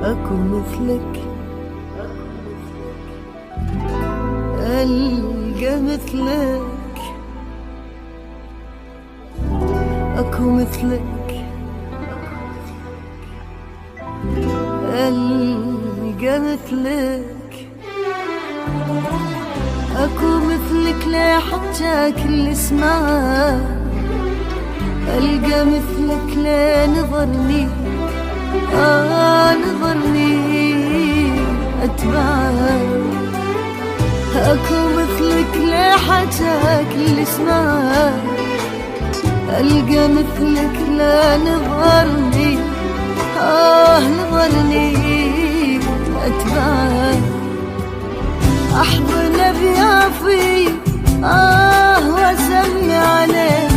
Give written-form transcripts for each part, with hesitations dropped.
أكو مثلك ألقى مثلك، أكو مثلك ألقى مثلك، أكو مثلك لا حتى كل اسمها، ألقى مثلك لا نظرني نظرني أتبعها، أكو مثلك لا حتى كل اسمها، ألقى مثلك لا نظرني نظرني أتبعها، أحضن بيافي وأسمي عليه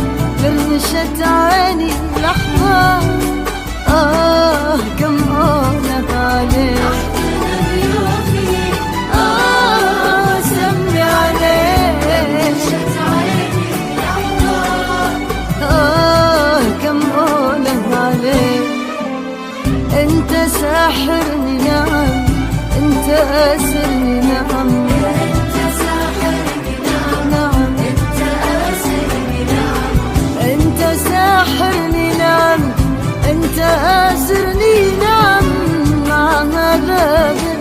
لمشت عيني لحظة كم أولك عليه، أسمي عليه لمشت عيني لحظة كم أولك عليه، أنت ساحرني نعم، أنت أسرني نعم، أنت ساحرني نعم، أنت أسرني نعم، أنت ساحرني نعم، أنت أسرني نعم، مع هذا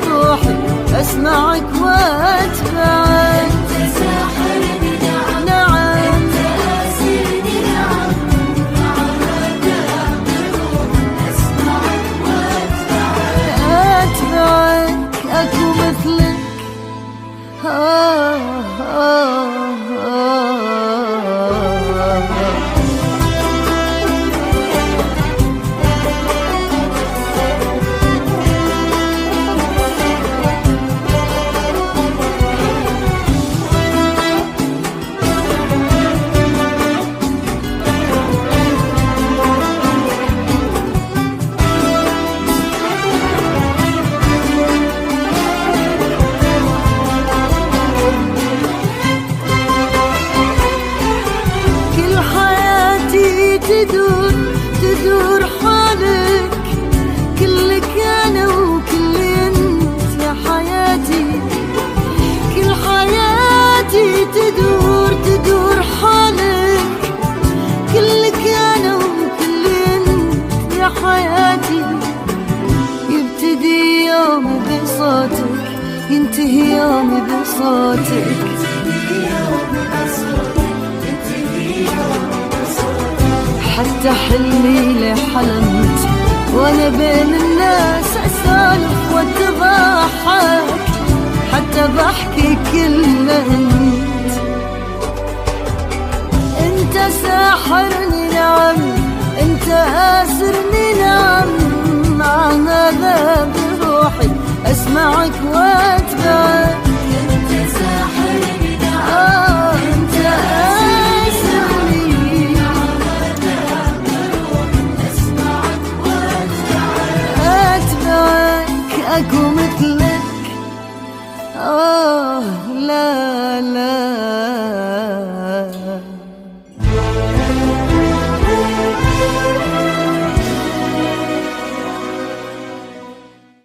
بروحي أسمعك وأتبعك، أنت ساحرني نعم، أنت أسرني نعم، مع هذا بروحي أسمعك وأتبعك، أكو مثلك تدور حالك، كلك أنا وكلي أنت يا حياتي، كل حياتي تدور حالك، كلك أنا وكلي أنت يا حياتي، يبتدي يومي بصوتك، ينتهي يومي بصوتك، حتى حلمي لحلمت وانا بين الناس اسولف واتضحك، حتى بحكي كل انت ساحرني نعم، انت اسرني نعم، مع هذا بروحي اسمعك واتبعك، انت ساحرني نعم، انت اسرني أكو مثلك لا لا